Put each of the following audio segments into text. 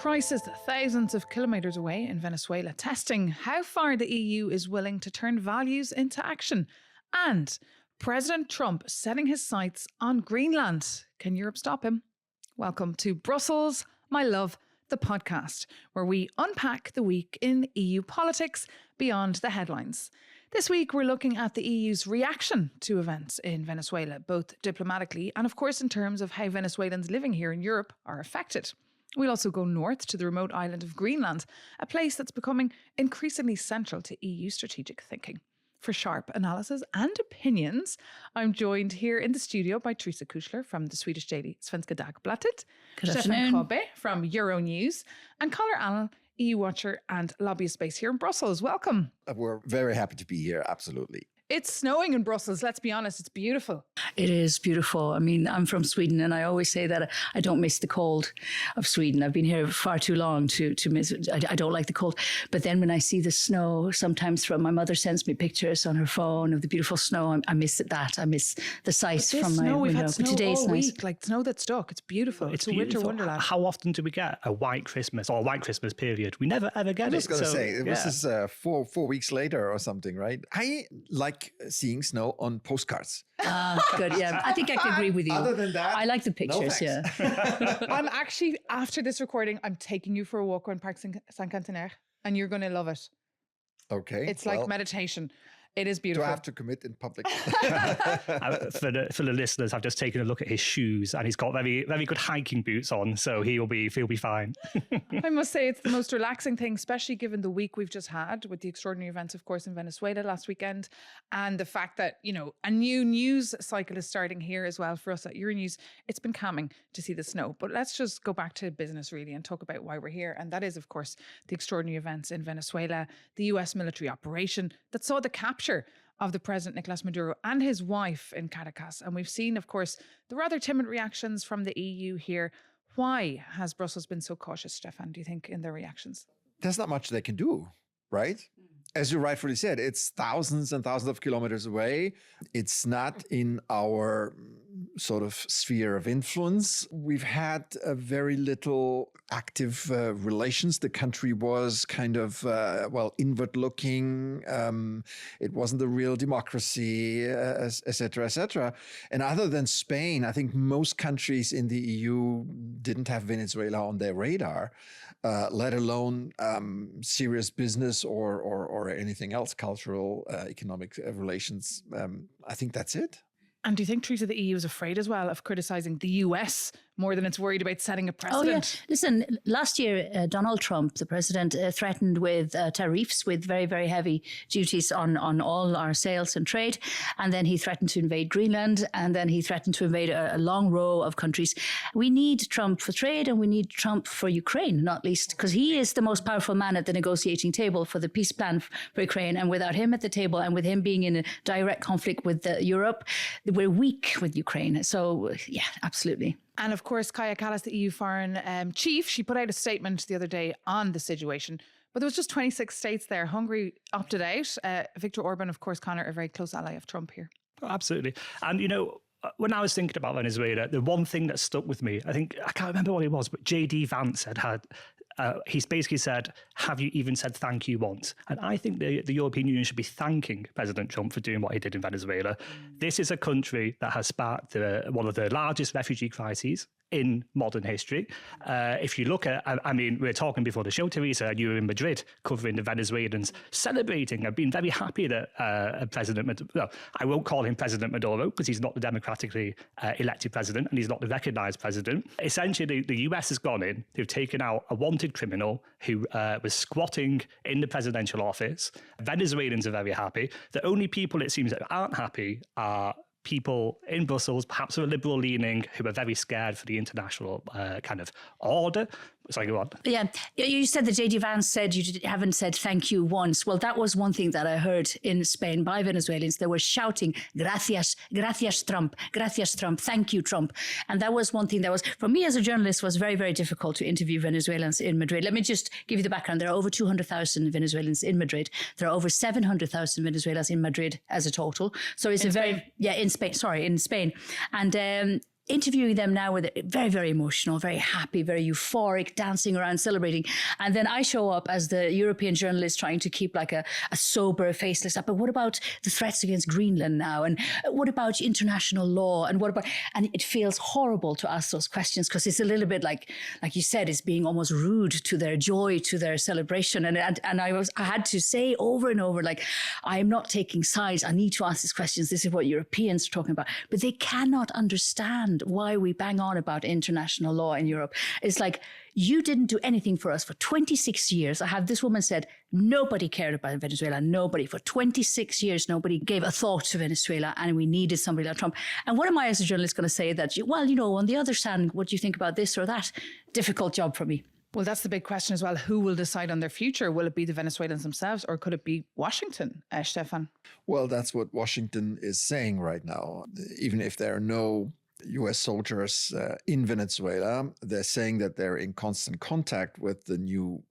crisis thousands of kilometres away in Venezuela, testing how far the EU is willing to turn values into action. And President Trump setting his sights on Greenland. Can Europe stop him? Welcome to Brussels, My Love, the podcast, where we unpack the week in EU politics beyond the headlines. This week, we're looking at the EU's reaction to events in Venezuela, both diplomatically and, of course, in terms of how Venezuelans living here in Europe are affected. We'll also go north to the remote island of Greenland, a place that's becoming increasingly central to EU strategic thinking. For sharp analysis and opinions, I'm joined here in the studio by Teresa Küchler from the Swedish daily Svenska Dagbladet, Stefan Grobe from Euronews, and Connor Allen, EU watcher and lobbyist based here in Brussels. Welcome. We're very happy to be here, absolutely. It's snowing in Brussels, let's be honest, it's beautiful. It is beautiful. I mean, I'm from Sweden and I always say that I don't miss the cold of Sweden. I've been here far too long to miss it. I don't like the cold. But then when I see the snow, sometimes my mother sends me pictures on her phone of the beautiful snow. I miss that. I miss the sight from my window. We've had snow today's all nice. week, like snow that's stuck. It's beautiful. It's a winter wonderland. How often do we get a white Christmas or a white Christmas period? We never ever get it. I was going to say, this is 4 weeks later or something, right? I like seeing snow on postcards. Good, yeah. I think I can agree with you. Other than that, I like the pictures, no yeah. I'm actually, after this recording, I'm taking you for a walk around Parc Saint-Cantenaire and you're going to love it. Okay. It's like meditation. It is beautiful. Do I have to commit in public? For the listeners, I've just taken a look at his shoes and he's got very, very good hiking boots on, so he'll be fine. I must say it's the most relaxing thing, especially given the week we've just had with the extraordinary events, of course, in Venezuela last weekend, and the fact that, you know, a new news cycle is starting here as well for us at Euronews. It's been calming to see the snow, but let's just go back to business really and talk about why we're here, and that is, of course, the extraordinary events in Venezuela, the US military operation that saw the capture of the president Nicolas Maduro and his wife in Caracas. And we've seen, of course, the rather timid reactions from the EU here. Why has Brussels been so cautious, Stefan, do you think, in their reactions? There's not much they can do, right? As you rightfully said, it's thousands and thousands of kilometers away. It's not in our sort of sphere of influence. We've had very little active relations. The country was kind of, inward looking. It wasn't a real democracy, et cetera, et cetera. And other than Spain, I think most countries in the EU didn't have Venezuela on their radar, let alone serious business or anything else, cultural, economic relations. I think that's it. And do you think, Teresa, the EU is afraid as well of criticising the US more than it's worried about setting a precedent? Oh, yeah. Listen, last year, Donald Trump, the president, threatened with tariffs with very, very heavy duties on all our sales and trade. And then he threatened to invade Greenland. And then he threatened to invade a long row of countries. We need Trump for trade and we need Trump for Ukraine, not least, because he is the most powerful man at the negotiating table for the peace plan for Ukraine. And without him at the table and with him being in a direct conflict with Europe, we're weak with Ukraine. So, yeah, absolutely. And of course, Kaja Kallas, the EU foreign chief, she put out a statement the other day on the situation. But there was just 26 states there. Hungary opted out. Viktor Orban, of course, Connor, a very close ally of Trump here. Oh, absolutely. And, you know, when I was thinking about Venezuela, the one thing that stuck with me, I can't remember what it was, but J.D. Vance he's basically said, have you even said thank you once? And I think the European Union should be thanking President Trump for doing what he did in Venezuela. This is a country that has sparked one of the largest refugee crises in modern history. If you look at, I mean, we were talking before the show, Teresa, and you were in Madrid covering the Venezuelans celebrating and being very happy that I won't call him President Maduro because he's not the democratically elected president and he's not the recognized president. Essentially, the US has gone in, they've taken out a wanted criminal who was squatting in the presidential office. Venezuelans are very happy. The only people it seems that aren't happy are people in Brussels, perhaps of a liberal leaning, who are very scared for the international kind of order. Sorry, go on. Yeah, you said that J.D. Vance said you haven't said thank you once. Well, that was one thing that I heard in Spain by Venezuelans. They were shouting, gracias, gracias Trump, thank you Trump. And that was one thing that was, for me as a journalist, was very, very difficult to interview Venezuelans in Madrid. Let me just give you the background. There are over 200,000 Venezuelans in Madrid. There are over 700,000 Venezuelans in Madrid as a total. So it's in Spain. In Spain. And interviewing them now with very, very emotional, very happy, very euphoric, dancing around, celebrating. And then I show up as the European journalist trying to keep like a sober, faceless up. But what about the threats against Greenland now? And what about international law? And what about, and it feels horrible to ask those questions because it's a little bit like you said, it's being almost rude to their joy, to their celebration. And I had to say over and over, like, I am not taking sides. I need to ask these questions. This is what Europeans are talking about. But they cannot understand why we bang on about international law in Europe. It's like, you didn't do anything for us for 26 years. I have this woman said, nobody cared about Venezuela. Nobody. For 26 years, nobody gave a thought to Venezuela, and we needed somebody like Trump. And what am I as a journalist going to say that, well, on the other hand, what do you think about this or that? Difficult job for me. Well, that's the big question as well. Who will decide on their future? Will it be the Venezuelans themselves, or could it be Washington, Stefan? Well, that's what Washington is saying right now. Even if there are no U.S. soldiers in Venezuela, they're saying that they're in constant contact with the new,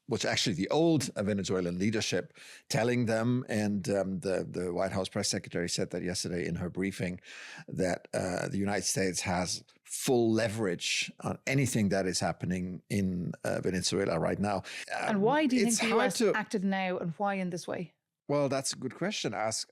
which actually the old Venezuelan leadership, telling them, and the White House press secretary said that yesterday in her briefing, that the United States has full leverage on anything that is happening in Venezuela right now. And why do you think the U.S. acted now, and why in this way? Well, that's a good question. Ask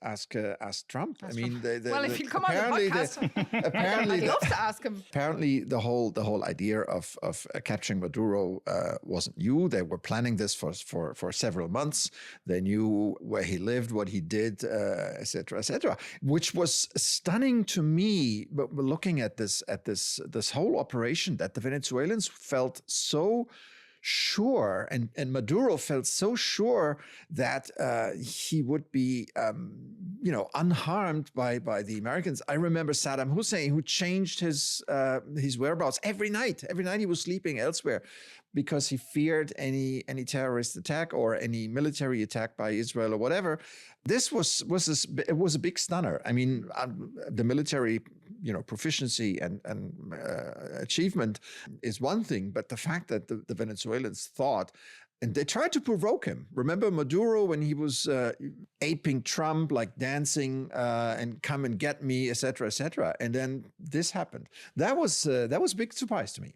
Trump. I mean, well, if you come on the podcast, apparently, I'd love to ask him. Apparently, the whole idea of capturing Maduro wasn't new. They were planning this for several months. They knew where he lived, what he did, et cetera, which was stunning to me. But looking at this whole operation, that the Venezuelans felt so sure, and Maduro felt so sure that he would be, unharmed by the Americans. I remember Saddam Hussein, who changed his whereabouts every night. Every night he was sleeping elsewhere because he feared any terrorist attack or any military attack by Israel or whatever. This was a big stunner. I mean, the military, proficiency and achievement is one thing, but the fact that the Venezuelans thought, and they tried to provoke him. Remember Maduro when he was aping Trump, like dancing and come and get me, et cetera, and then this happened. That was a big surprise to me.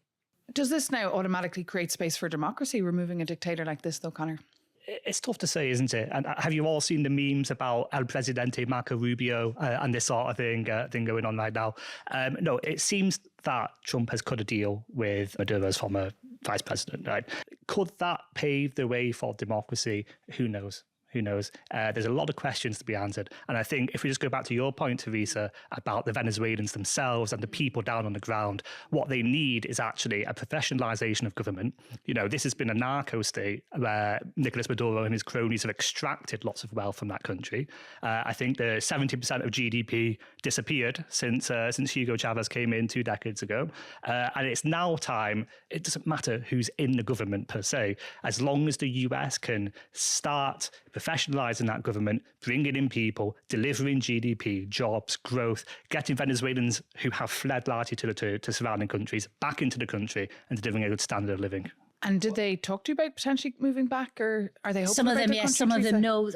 Does this now automatically create space for democracy, removing a dictator like this, though, Connor? It's tough to say, isn't it? And have you all seen the memes about El Presidente Marco Rubio and this sort of thing going on right now? No, it seems that Trump has cut a deal with Maduro's former vice president, right? Could that pave the way for democracy? Who knows? There's a lot of questions to be answered. And I think if we just go back to your point, Teresa, about the Venezuelans themselves and the people down on the ground, what they need is actually a professionalization of government. This has been a narco state where Nicolas Maduro and his cronies have extracted lots of wealth from that country. I think the 70% of GDP disappeared since Hugo Chavez came in 2 decades ago. And it's now time, it doesn't matter who's in the government per se, as long as the US can start professionalizing that government, bringing in people, delivering GDP, jobs, growth, getting Venezuelans who have fled largely to surrounding countries back into the country and delivering a good standard of living. And did they talk to you about potentially moving back, or are they hoping some of them, yes, some of them no.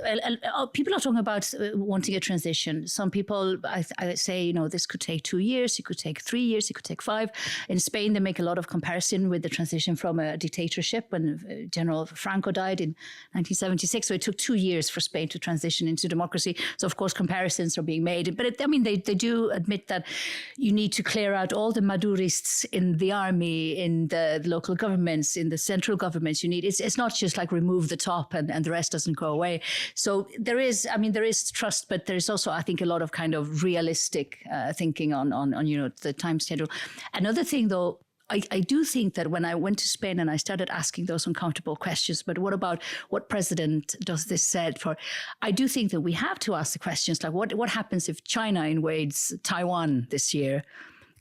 People are talking about wanting a transition. Some people, I say, this could take 2 years, it could take 3 years, it could take 5. In Spain, they make a lot of comparison with the transition from a dictatorship when General Franco died in 1976. So it took 2 years for Spain to transition into democracy. So, of course, comparisons are being made. But they do admit that you need to clear out all the Madurists in the army, in the local governments, in the central governments. It's not just like remove the top and the rest doesn't go away. So there is trust, but there's also, I think, a lot of kind of realistic thinking on the time schedule. Another thing, though, I do think that when I went to Spain and I started asking those uncomfortable questions, but what about what president does this said for? I do think that we have to ask the questions like what happens if China invades Taiwan this year?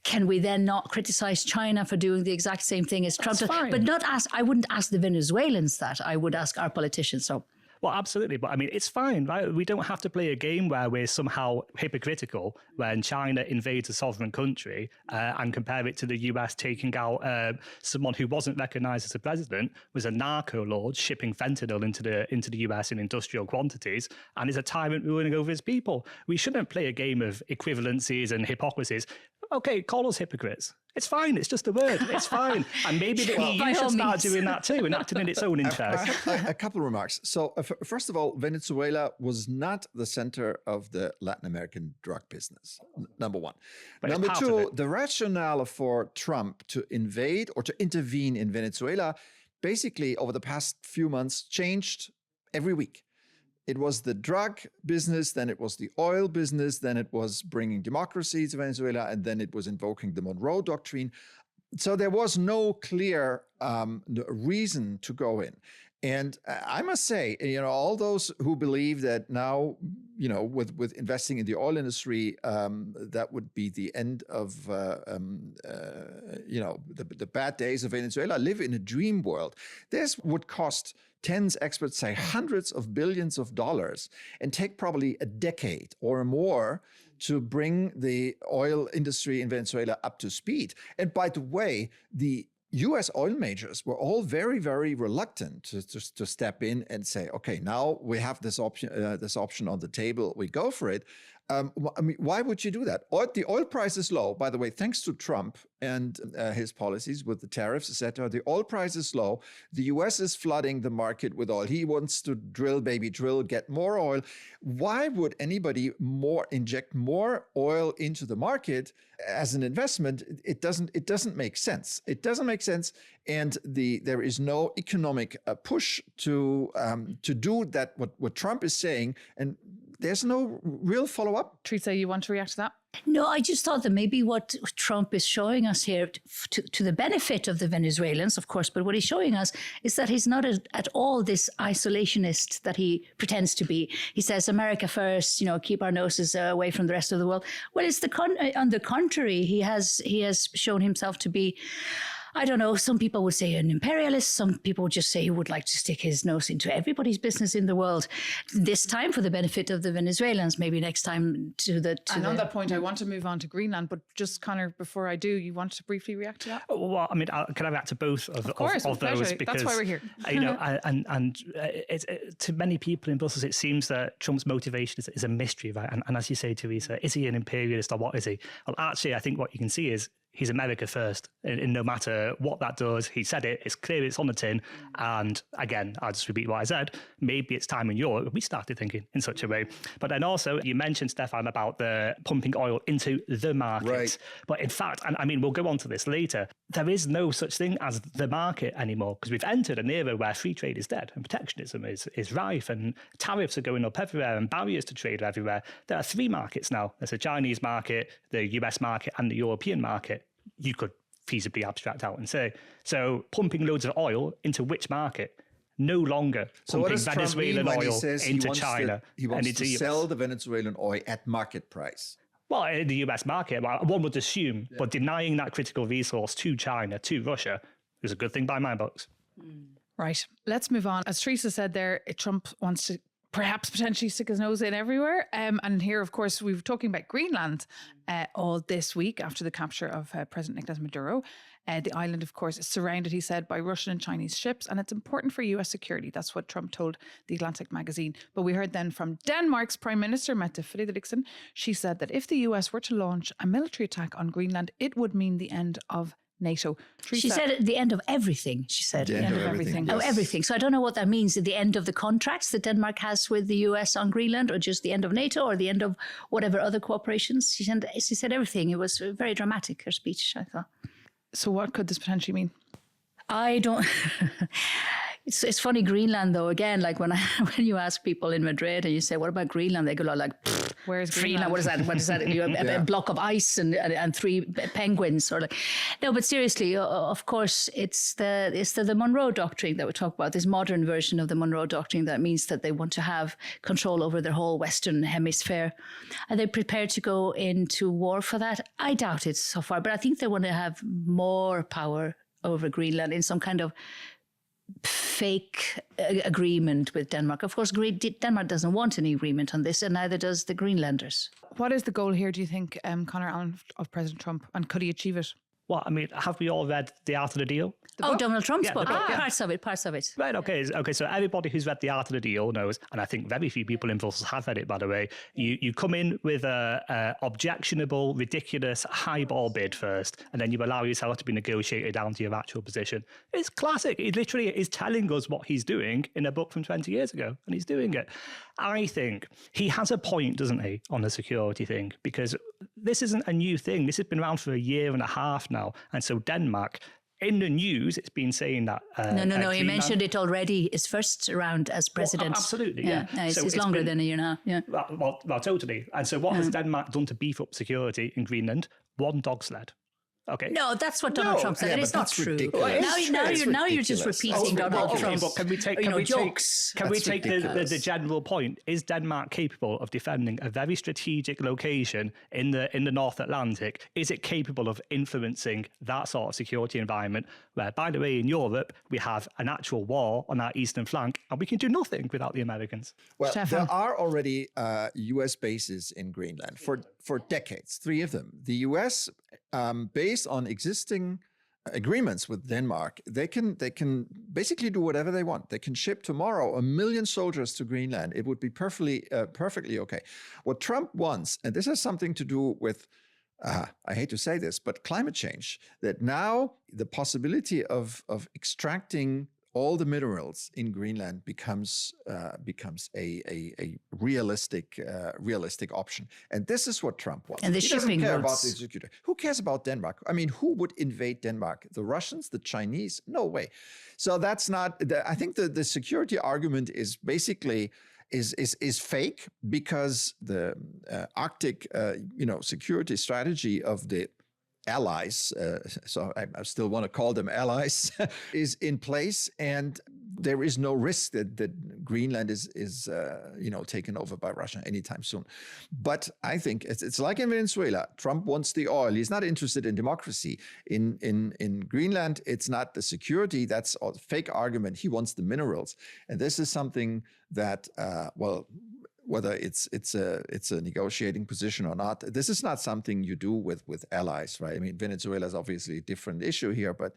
Can we then not criticize China for doing the exact same thing as Trump? But I wouldn't ask the Venezuelans that. I would ask our politicians. So. Well, absolutely. But I mean, it's fine, right? We don't have to play a game where we're somehow hypocritical when China invades a sovereign country and compare it to the US taking out someone who wasn't recognized as a president, was a narco lord shipping fentanyl into the US in industrial quantities, and is a tyrant ruling over his people. We shouldn't play a game of equivalencies and hypocrisies. Okay, call us hypocrites. It's fine. It's just a word. It's fine. And maybe the EU should start doing that too and acting in its own interest. A couple of remarks. So first of all, Venezuela was not the center of the Latin American drug business, number one. But Number two, the rationale for Trump to invade or to intervene in Venezuela basically over the past few months changed every week. It was the drug business, then it was the oil business, then it was bringing democracy to Venezuela, and then it was invoking the Monroe Doctrine. So there was no clear reason to go in. And I must say, all those who believe that now, with investing in the oil industry, that would be the end of, the bad days of Venezuela, live in a dream world. This would cost tens, experts say hundreds of billions of dollars, and take probably a decade or more to bring the oil industry in Venezuela up to speed. And by the way, the U.S. oil majors were all very, very reluctant to step in and say, okay, now we have this option on the table, we go for it. Why would you do that? The oil price is low, by the way, thanks to Trump and his policies with the tariffs, etc. The oil price is low. The U.S. is flooding the market with oil. He wants to drill, baby, drill, get more oil. Why would anybody inject more oil into the market as an investment? It doesn't make sense. It doesn't make sense, and there is no economic push to do that. What Trump is saying, and there's no real follow-up. Teresa, you want to react to that? No, I just thought that maybe what Trump is showing us here, to the benefit of the Venezuelans, of course, but what he's showing us is that he's not at all this isolationist that he pretends to be. He says, America first, keep our noses away from the rest of the world. Well, it's on the contrary. He has shown himself to be, I don't know, some people would say an imperialist. Some people would just say he would like to stick his nose into everybody's business in the world. This time for the benefit of the Venezuelans, maybe next time And on that point, I want to move on to Greenland, but just, Connor, before I do, you want to briefly react to that? Well, I mean, can I react to both of course, of those? pleasure. Because, that's why we're here. To many people in Brussels, it seems that Trump's motivation is a mystery, right? And as you say, Teresa, is he an imperialist or what is he? Well, actually, I think what you can see is he's America first, and no matter what that does, he said it, it's clear, it's on the tin. And again, I'll just repeat what I said, maybe it's time in Europe we started thinking in such a way. But then also, you mentioned, Stefan, about the pumping oil into the market. Right. But in fact, and I mean, we'll go on to this later, there is no such thing as the market anymore, because we've entered an era where free trade is dead and protectionism is rife and tariffs are going up everywhere and barriers to trade are everywhere. There are three markets now. There's the Chinese market, the US market, and the European market. You could feasibly abstract out and say. So pumping loads of oil into which market? No longer pumping Venezuelan oil into China. He wants to sell the Venezuelan oil at market price. Well, in the US market, one would assume, but denying that critical resource to China, to Russia, is a good thing by my books. Right. Let's move on. As Teresa said there, Trump wants to perhaps potentially stick his nose in everywhere. And here, of course, we were talking about Greenland all this week after the capture of President Nicolas Maduro. The island, of course, is surrounded, he said, by Russian and Chinese ships, and it's important for US security. That's what Trump told The Atlantic magazine. But we heard then from Denmark's Prime Minister, Mette Frederiksen. She said that if the US were to launch a military attack on Greenland, it would mean the end of NATO. Teresa, she said at the end of everything, she said. The end of everything. Yes. Oh, everything. So I don't know what that means. At the end of the contracts that Denmark has with the US on Greenland, or just the end of NATO, or the end of whatever other cooperations. She said everything. It was very dramatic, her speech, I thought. So what could this potentially mean? I don't... It's funny, Greenland, though, again, like when you ask people in Madrid and you say, what about Greenland? They go like, where's Greenland? What is that? What is that? A block of ice and three penguins, or like, no, but seriously, of course, it's the Monroe Doctrine that we talk about, this modern version of the Monroe Doctrine that means that they want to have control over their whole Western hemisphere. Are they prepared to go into war for that? I doubt it so far, but I think they want to have more power over Greenland in some kind of fake agreement with Denmark. Of course, Denmark doesn't want any agreement on this, and neither does the Greenlanders. What is the goal here, do you think, Connor Allen, of President Trump, and could he achieve it? Well, I mean, have we all read The Art of the Deal? book? Donald Trump's Yeah, book. the book, yeah. Parts of it. Right, okay. So everybody who's read the art of the deal knows, and I think very few people in Brussels have read it, by the way, you come in with a objectionable, ridiculous, highball bid first, and then you allow yourself to be negotiated down to your actual position. It's classic. It literally is telling us what he's doing in a book from 20 years ago, and he's doing it. I think he has a point, doesn't he, on the security thing, because this isn't a new thing. This has been around for a year and a half now. And so Denmark, in the news, it's been saying that... No. He mentioned it already, his first round as president. Well, absolutely, yeah. It's longer than a year now. Yeah. Well, totally. And so what has Denmark done to beef up security in Greenland? One dog sled. Okay. No, that's what Donald Trump said. It's not true. Now you're just repeating Donald Trump's can we take jokes. Can we take the general point? Is Denmark capable of defending a very strategic location in the North Atlantic? Is it capable of influencing that sort of security environment where, by the way, in Europe, we have an actual war on our eastern flank and we can do nothing without the Americans? Well, Stefan. there are already U.S. bases in Greenland for decades, 3 of them. The U.S., based on existing agreements with Denmark, they can basically do whatever they want. They can ship tomorrow 1 million soldiers to Greenland. It would be perfectly okay. What Trump wants, and this has something to do with, I hate to say this, but climate change, that now the possibility of extracting all the minerals in Greenland becomes a realistic option, and this is what Trump wants. And the he doesn't shipping care routes. about the executor. Who cares about Denmark? I mean, who would invade Denmark? The Russians, the Chinese? No way. So that's not. I think the security argument is basically is fake, because the Arctic security strategy of the allies, so I still want to call them allies, is in place, and there is no risk that Greenland is taken over by Russia anytime soon. But I think it's like in Venezuela. Trump wants the oil. He's not interested in democracy. In Greenland, it's not the security. That's a fake argument. He wants the minerals, and this is something that whether it's a negotiating position or not, this is not something you do with allies, right? I mean, Venezuela is obviously a different issue here, but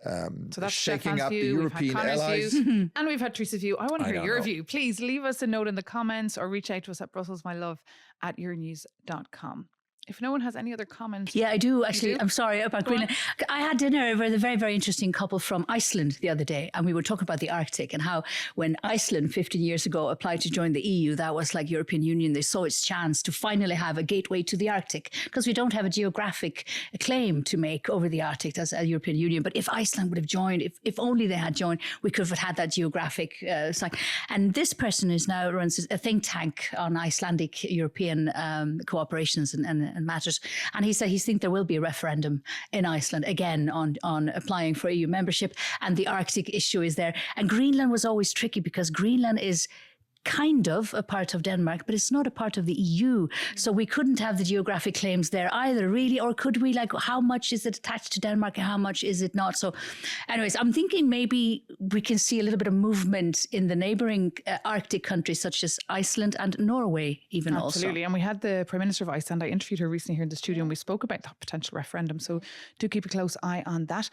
so that's shaking Stefan's up the view. European we've had allies. view, and we've had Teresa's view. I want to hear your know. view. Please leave us a note in the comments or reach out to us at brusselsmylove@euronews.com. If no one has any other comments. Yeah, I do actually. do? I'm sorry about Greenland. I had dinner with a very, very interesting couple from Iceland the other day, and we were talking about the Arctic and how when Iceland 15 years ago applied to join the EU, that was like European Union. They saw its chance to finally have a gateway to the Arctic, because we don't have a geographic claim to make over the Arctic as a European Union. But if Iceland would have joined, if only they had joined, we could have had that geographic site. And this person runs a think tank on Icelandic European cooperations and matters. And he said he thinks there will be a referendum in Iceland again on applying for EU membership. And the Arctic issue is there. And Greenland was always tricky, because Greenland is kind of a part of Denmark, but it's not a part of the EU. So we couldn't have the geographic claims there either, really. Or could we? Like, how much is it attached to Denmark and how much is it not? So anyways, I'm thinking maybe we can see a little bit of movement in the neighboring Arctic countries, such as Iceland and Norway even also. Absolutely. And we had the Prime Minister of Iceland. I interviewed her recently here in the studio, and we spoke about that potential referendum. So do keep a close eye on that.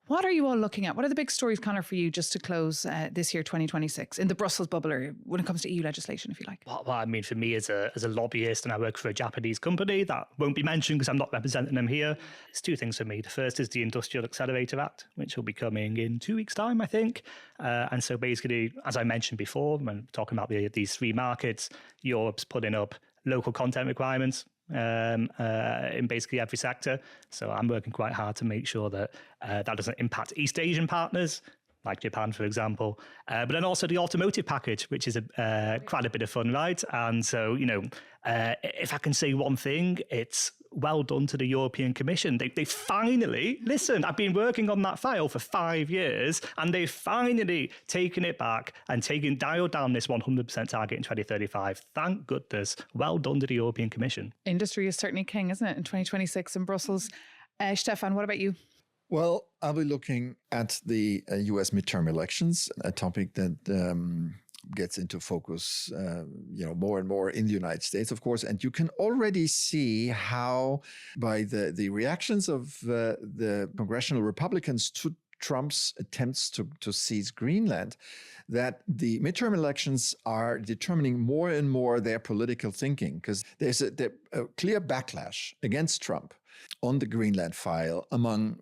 What are you all looking at? What are the big stories, Connor, for you just to close this year, 2026, in the Brussels bubble, or when it comes to EU legislation, if you like? Well, I mean, for me as a lobbyist, and I work for a Japanese company that won't be mentioned because I'm not representing them here. There's 2 things for me. The first is the Industrial Accelerator Act, which will be coming in 2 weeks' time, I think. And so basically, as I mentioned before, when talking about these 3 markets, Europe's putting up local content requirements in basically every sector. So I'm working quite hard to make sure that that doesn't impact East Asian partners, like Japan, for example. But then also the automotive package, which is quite a bit of fun, right? And so, if I can say one thing, it's well done to the European Commission. They finally, listen, I've been working on that file for 5 years, and they've finally taken it back and dialed down this 100% target in 2035. Thank goodness. Well done to the European Commission. Industry is certainly king, isn't it, in 2026 in Brussels? Stefan, what about you? Well, I'll be looking at the U.S. midterm elections, a topic that gets into focus, more and more in the United States, of course. And you can already see how, by the reactions of the congressional Republicans to Trump's attempts to seize Greenland, that the midterm elections are determining more and more their political thinking, because there's a clear backlash against Trump on the Greenland file among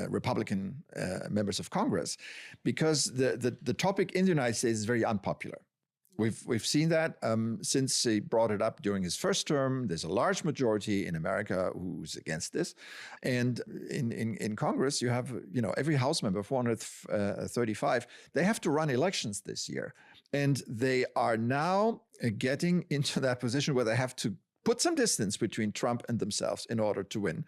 Republican members of Congress, because the topic in the United States is very unpopular. We've seen that since he brought it up during his first term. There's a large majority in America who's against this, and in Congress you have every House member, 435. They have to run elections this year, and they are now getting into that position where they have to put some distance between Trump and themselves in order to win.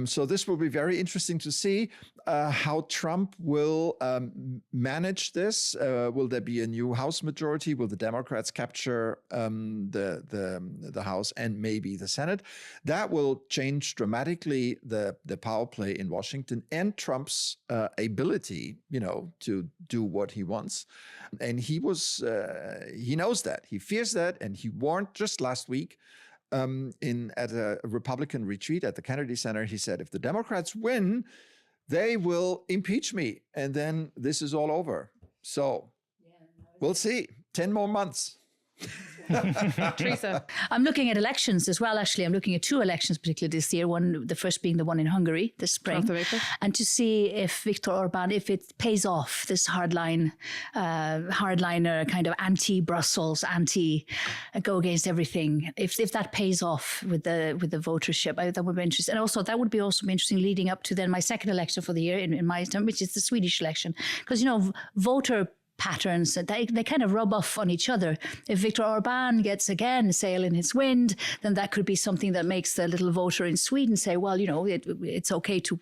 So this will be very interesting to see how Trump will manage this. Will there be a new House majority? Will the Democrats capture the House and maybe the Senate? That will change dramatically the power play in Washington and Trump's ability, to do what he wants. And he knows that. He fears that, and he warned just last week at a Republican retreat at the Kennedy Center. He said, if the Democrats win, they will impeach me, and then this is all over. So we'll see. 10 more months. Teresa. I'm looking at elections as well, actually. I'm looking at 2 elections, particularly this year. The first being the one in Hungary this spring. 12th of April. And to see if Viktor Orban, if it pays off, this hardliner kind of anti-Brussels, go against everything. If that pays off with the votership, that would be interesting. And also, that would be also interesting leading up to then my second election for the year in my term, which is the Swedish election. Because, voter patterns, they kind of rub off on each other. If Viktor Orban gets again a sail in his wind, then that could be something that makes the little voter in Sweden say, well, it's okay to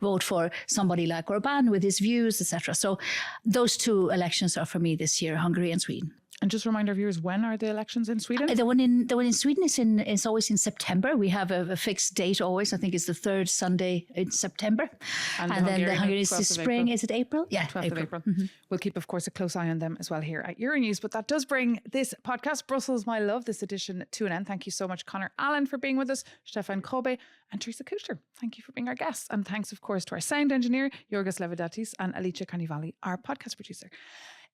vote for somebody like Orban with his views, etc. So those 2 elections are for me this year, Hungary and Sweden. And just remind our viewers, when are the elections in Sweden? The one in Sweden is always in September. We have a fixed date always. I think it's the 3rd Sunday in September. And then the Hungary is the spring. Is it April? Yeah, 12th of April. Mm-hmm. We'll keep, of course, a close eye on them as well here at Euronews. But that does bring this podcast, Brussels, My Love, this edition to an end. Thank you so much, Connor Allen, for being with us, Stefan Grobe, and Teresa Küchler. Thank you for being our guests. And thanks, of course, to our sound engineer, Yorgos Levidatis, and Alicia Carnivali, our podcast producer.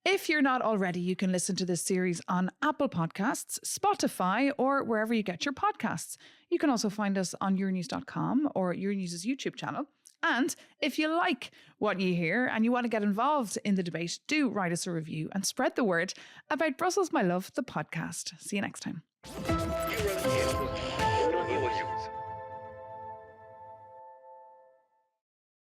If you're not already, you can listen to this series on Apple Podcasts, Spotify, or wherever you get your podcasts. You can also find us on Euronews.com or Euronews' YouTube channel. And if you like what you hear and you want to get involved in the debate, do write us a review and spread the word about Brussels, My Love, the podcast. See you next time. Euronews.